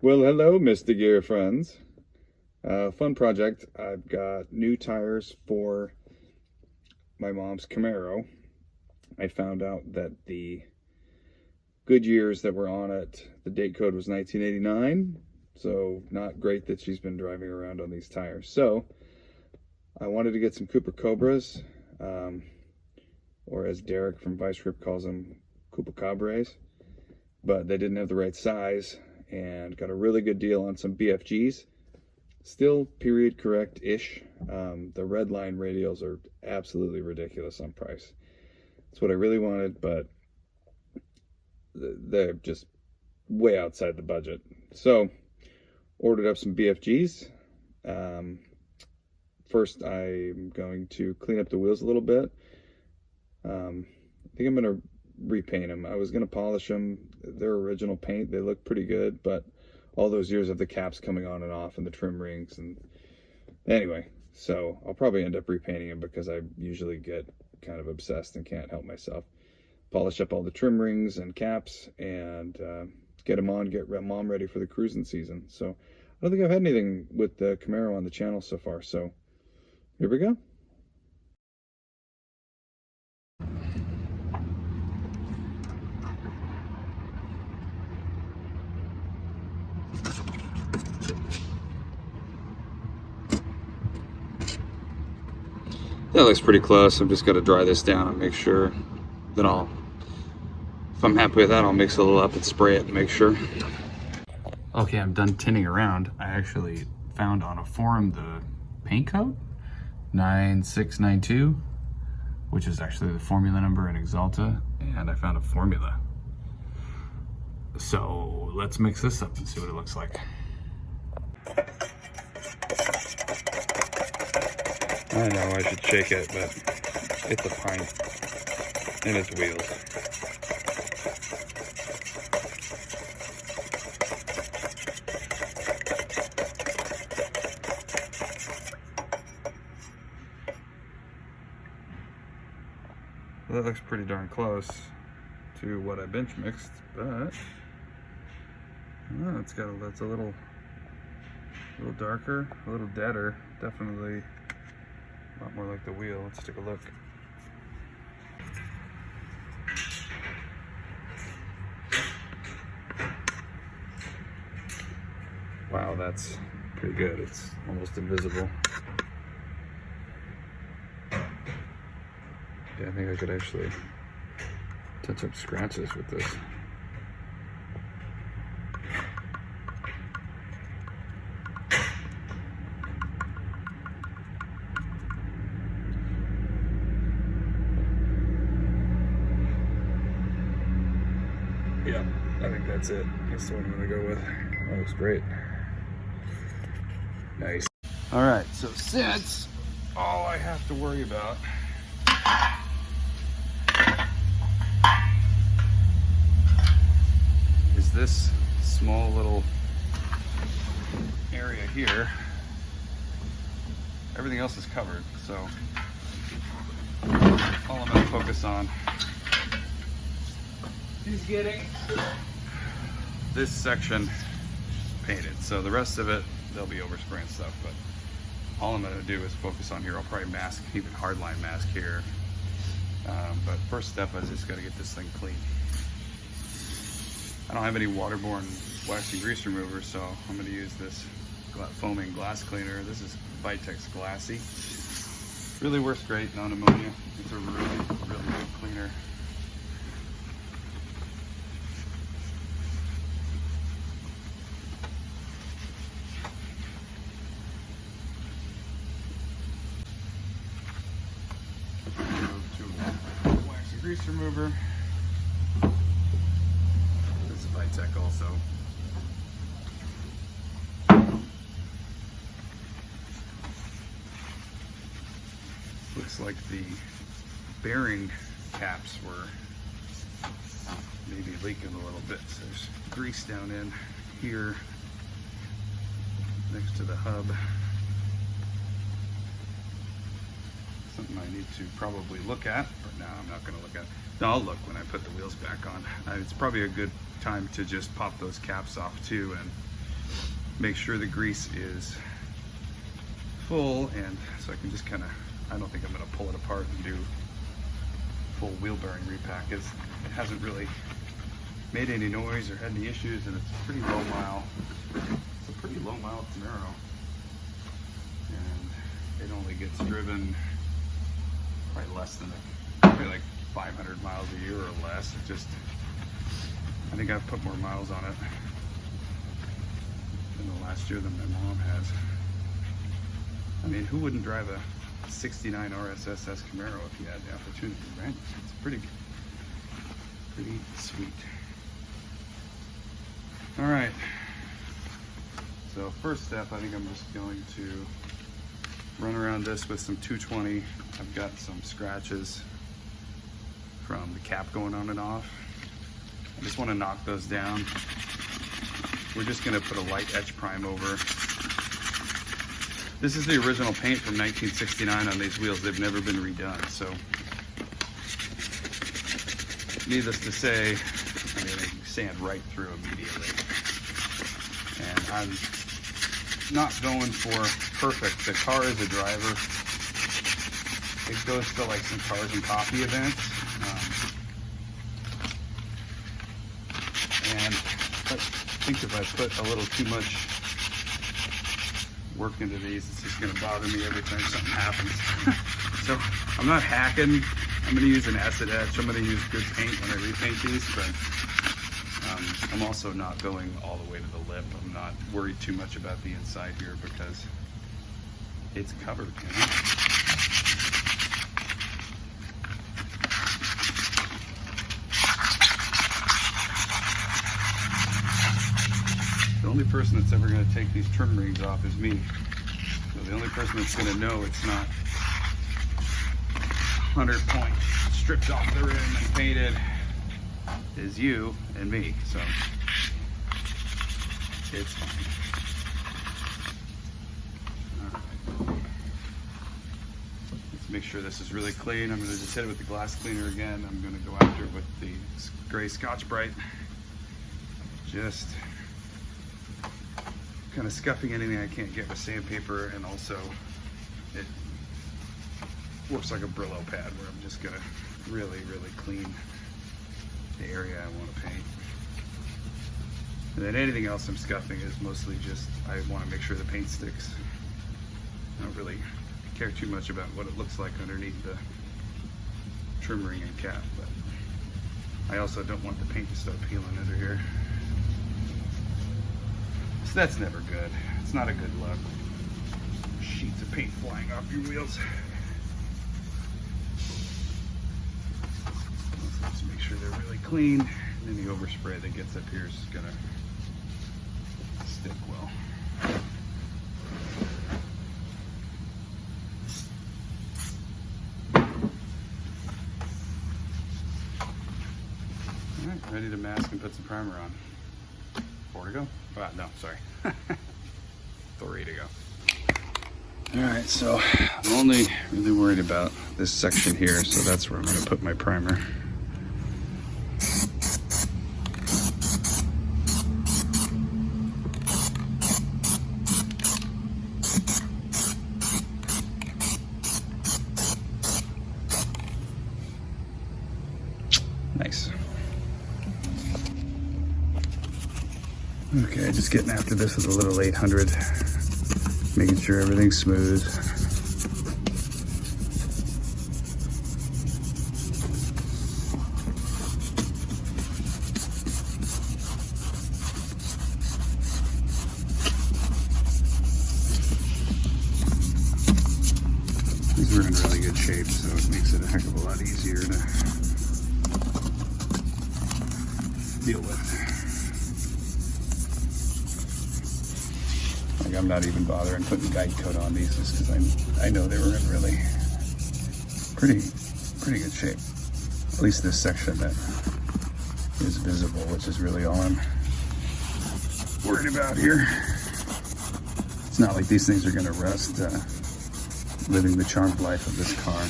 Well, hello, Mr. Gear friends. Fun project. I've got new tires for my mom's Camaro. I found out that the good years that were on it, the date code was 1989. So not great that she's been driving around on these tires. So I wanted to get some Cooper Cobras, or as Derek from Vice Grip calls them, Cooper Cabres, but they didn't have the right size, and got a really good deal on some BFGs. Still period correct-ish. The red line radials are absolutely ridiculous on price. That's what I really wanted, but they're just way outside the budget. So ordered up some BFGs. First, I'm going to clean up the wheels a little bit. I think I'm going to repaint them. I was going to polish them. Their original paint, they look pretty good, but all those years of the caps coming on and off and the trim rings, and anyway, so I'll probably end up repainting them because I usually get kind of obsessed and can't help myself. Polish up all the trim rings and caps and get them on, get mom ready for the cruising season. So I don't think I've had anything with the Camaro on the channel so far, so here we go. That looks pretty close. I'm just going to dry this down and make sure that if I'm happy with that, I'll mix a little up and spray it and make sure. Okay, I'm done tinting around. I actually found on a forum the paint code, 9692, which is actually the formula number in Axalta, and I found a formula. So let's mix this up and see what it looks like. I know I should shake it, but it's a pint and it's wheels. Well, that looks pretty darn close to what I bench mixed, but that's a little darker, a little deader, definitely. A lot more like the wheel. Let's take a look. Wow, that's pretty good. It's almost invisible. Yeah, I think I could actually touch up scratches with this. Yeah, I think that's it. That's the one I'm gonna go with. That looks great. Nice. All right, so since all I have to worry about is this small little area here, everything else is covered. So all I'm gonna focus on is getting this section painted. So the rest of it, they'll be overspray and stuff, but all I'm gonna do is focus on here. I'll probably mask, even hardline mask here. But first step is just gotta get this thing clean. I don't have any waterborne waxy grease remover, so I'm gonna use this foaming glass cleaner. This is Vitex Glassy. Really works great, non-ammonia. It's a really good cleaner. Grease remover. This is Vitex also. Looks like the bearing caps were maybe leaking a little bit. So there's grease down in here next to the hub. Something I need to probably look at, but no, I'm not going to look at it. No, I'll look when I put the wheels back on. It's probably a good time to just pop those caps off too and make sure the grease is full, and so I can just kind of, I don't think I'm going to pull it apart and do full wheel bearing repack. It hasn't really made any noise or had any issues, and it's pretty low mile. It's a pretty low mile Camaro, and it only gets driven probably less than probably like 500 miles a year or less. It just, I think I've put more miles on it in the last year than my mom has. I mean, who wouldn't drive a 69 RSSS Camaro if you had the opportunity, right? It's pretty sweet. All right. So first step, I think I'm just going to run around this with some 220. I've got some scratches from the cap going on and off. I just want to knock those down. We're just going to put a light etch prime over. This is the original paint from 1969 on these wheels. They've never been redone. So needless to say, I mean, they sand right through immediately. And I'm not going for perfect. The car is a driver. It goes to like some cars and coffee events. And I think if I put a little too much work into these, it's just going to bother me every time something happens. So I'm not hacking. I'm going to use an acid etch. I'm going to use good paint when I repaint these, but I'm also not going all the way to the lip. I'm not worried too much about the inside here because it's covered, you know? The only person that's ever going to take these trim rings off is me. So the only person that's going to know it's not 100 point stripped off the rim and painted is you and me. So it's fine. All right. Let's make sure this is really clean. I'm going to just hit it with the glass cleaner again. I'm going to go after it with the gray Scotch-Brite. Just kind of scuffing anything I can't get with sandpaper, and also it works like a Brillo pad where I'm just gonna really clean the area I want to paint. And then anything else I'm scuffing is mostly just, I want to make sure the paint sticks. I don't really care too much about what it looks like underneath the trim ring and cap, but I also don't want the paint to start peeling under here. So that's never good. It's not a good look. Sheets of paint flying off your wheels. Let's make sure they're really clean. And then the overspray that gets up here is gonna stick well. All right, ready to mask and put some primer on. 4 to go. No, sorry. 3 to go. All right, so I'm only really worried about this section here, so that's where I'm going to put my primer. Nice. Okay, just getting after this with a little 800, making sure everything's smooth. These are in really good shape, so it makes it a heck of a lot easier to deal with. Like, I'm not even bothering putting guide coat on these just because I know they were in really pretty good shape. At least this section that is visible, which is really all I'm worried about here. It's not like these things are going to rust. Living the charmed life of this car.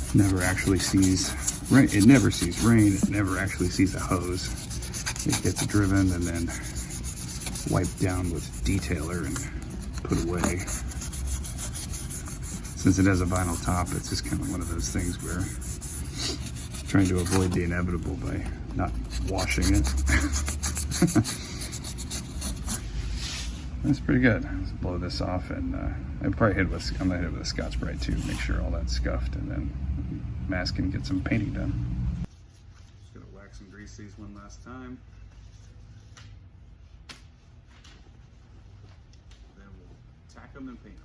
It never actually sees rain. It never sees rain. It never actually sees a hose. It gets driven and then wiped down with detailer and put away. Since it has a vinyl top, it's just kind of one of those things where I'm trying to avoid the inevitable by not washing it. That's pretty good. Let's blow this off, and I probably hit with, I'm gonna hit it with a Scotch-Brite too, make sure all that's scuffed, and then mask and get some painting done. Just gonna wax and grease these one last time. Then we'll tack them and paint them.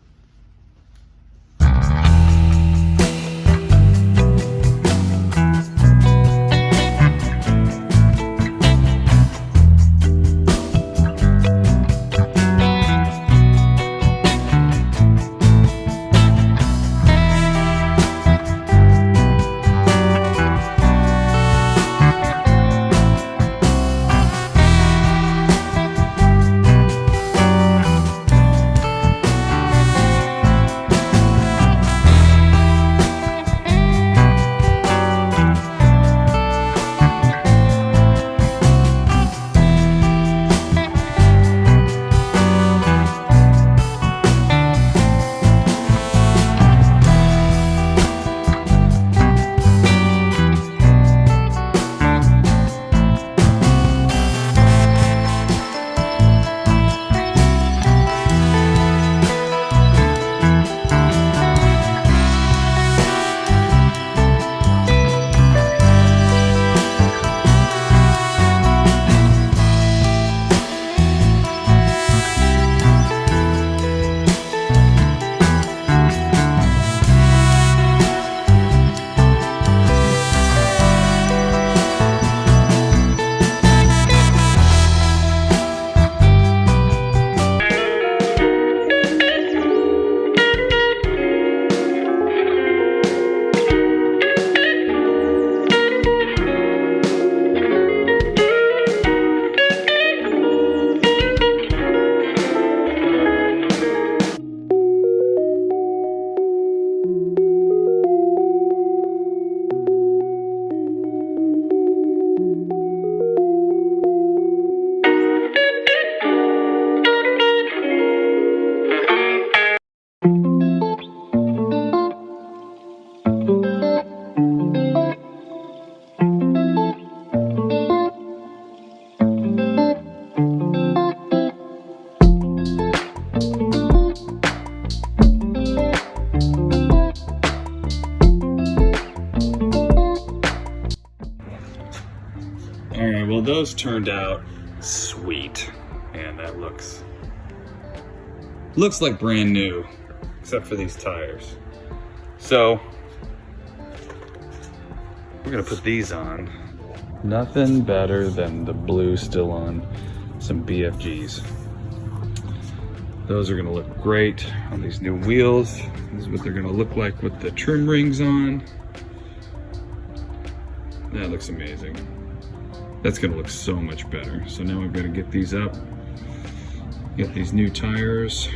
Alright, well those turned out sweet. And that looks like brand new, except for these tires. So, we're gonna put these on. Nothing better than the blue still on some BFGs. Those are gonna look great on these new wheels. This is what they're gonna look like with the trim rings on. That looks amazing. That's gonna look so much better. So now I've gotta get these up, get these new tires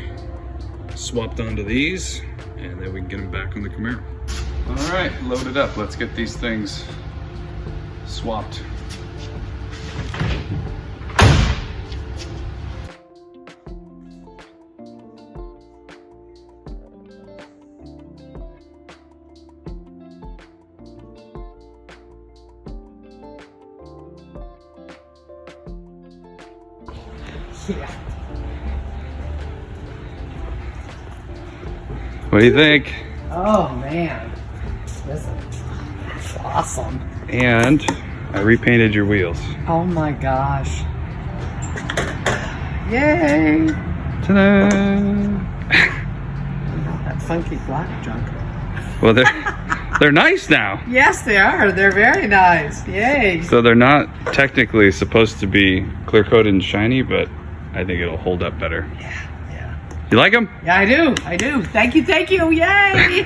swapped onto these, and then we can get them back on the Camaro. All right, load it up. Let's get these things swapped. Yeah. What do you think? Oh man, that's awesome. And I repainted your wheels. Oh my gosh. Yay! Ta-da! That funky black junk. Well, they're nice now. Yes, they are. They're very nice. Yay! So they're not technically supposed to be clear coated and shiny, but I think it'll hold up better. Yeah. You like them? Yeah, I do. I do. Thank you. Yay!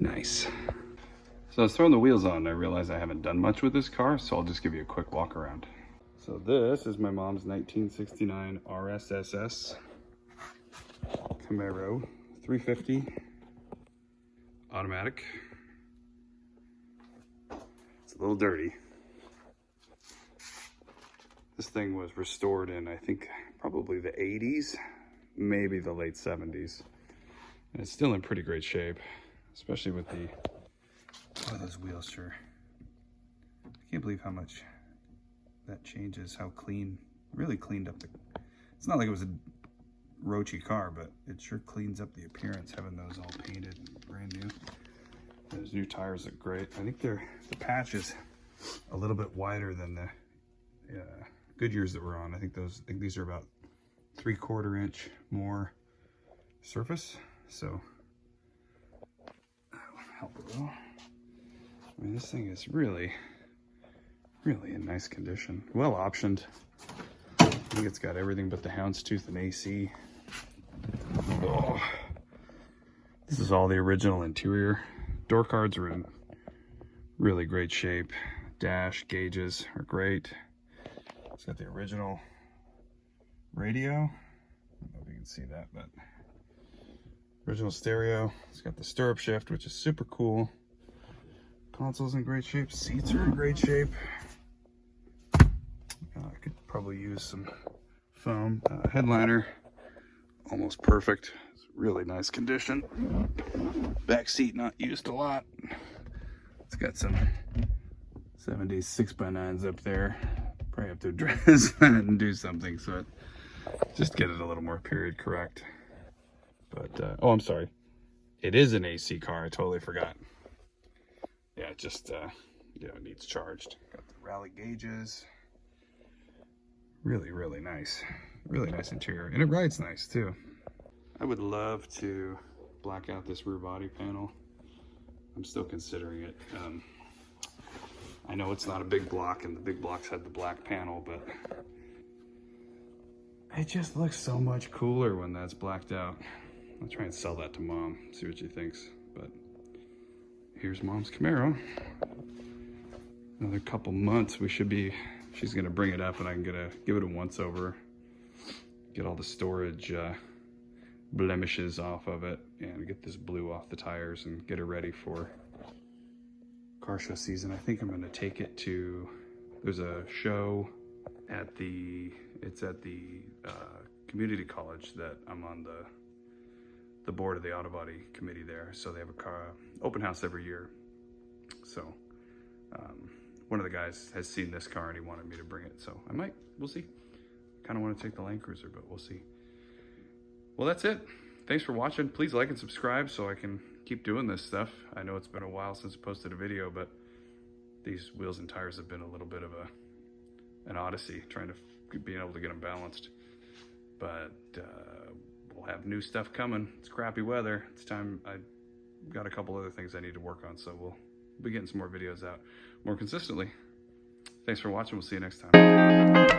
Nice. So I was throwing the wheels on and I realized I haven't done much with this car, so I'll just give you a quick walk around. So this is my mom's 1969 RSSS Camaro 350 automatic. It's a little dirty. This thing was restored in, I think, probably the 80s, maybe the late 70s. And it's still in pretty great shape, especially with the, oh, those wheels, sure. I can't believe how much that changes, how clean, really cleaned up the, it's not like it was a roachy car, but it sure cleans up the appearance having those all painted brand new. Those new tires look great. I think the patch is a little bit wider than the Goodyears that we're on. I think these are about 3/4 inch more surface, so that will help a little. I mean, this thing is really in nice condition. Well optioned. I think it's got everything but the houndstooth and AC. Oh, this is all the original interior. Door cards are in really great shape. Dash gauges are great. It's got the original radio. I don't know if you can see that, but original stereo. It's got the stirrup shift, which is super cool. Console's in great shape. Seats are in great shape. I could probably use some foam. Headliner, almost perfect. It's really nice condition. Back seat not used a lot. It's got some 70s 6x9s up there. Probably have to address that and do something so it just get it a little more period correct. But oh, I'm sorry, it is an AC car. I totally forgot. Yeah, it just you know, it needs charged. Got the rally gauges. Really nice. Really nice interior, and it rides nice too. I would love to black out this rear body panel. I'm still considering it. I know it's not a big block, and the big blocks had the black panel, but it just looks so much cooler when that's blacked out. I'll try and sell that to Mom, see what she thinks. But here's Mom's Camaro. Another couple months, she's gonna bring it up, and I'm gonna give it a once over, get all the storage blemishes off of it, and get this blue off the tires and get it ready for car show season. I think I'm going to take it to, there's a show at the community college that I'm on the board of the auto body committee there. So they have a car open house every year. So one of the guys has seen this car and he wanted me to bring it. So I might, we'll see. Kind of want to take the Land Cruiser, but we'll see. Well, that's it. Thanks for watching. Please like and subscribe so I can keep doing this stuff. I know it's been a while since I posted a video, but these wheels and tires have been a little bit of an odyssey trying to being able to get them balanced. But we'll have new stuff coming. It's crappy weather. It's time. I got a couple other things I need to work on, so we'll be getting some more videos out more consistently. Thanks for watching. We'll see you next time.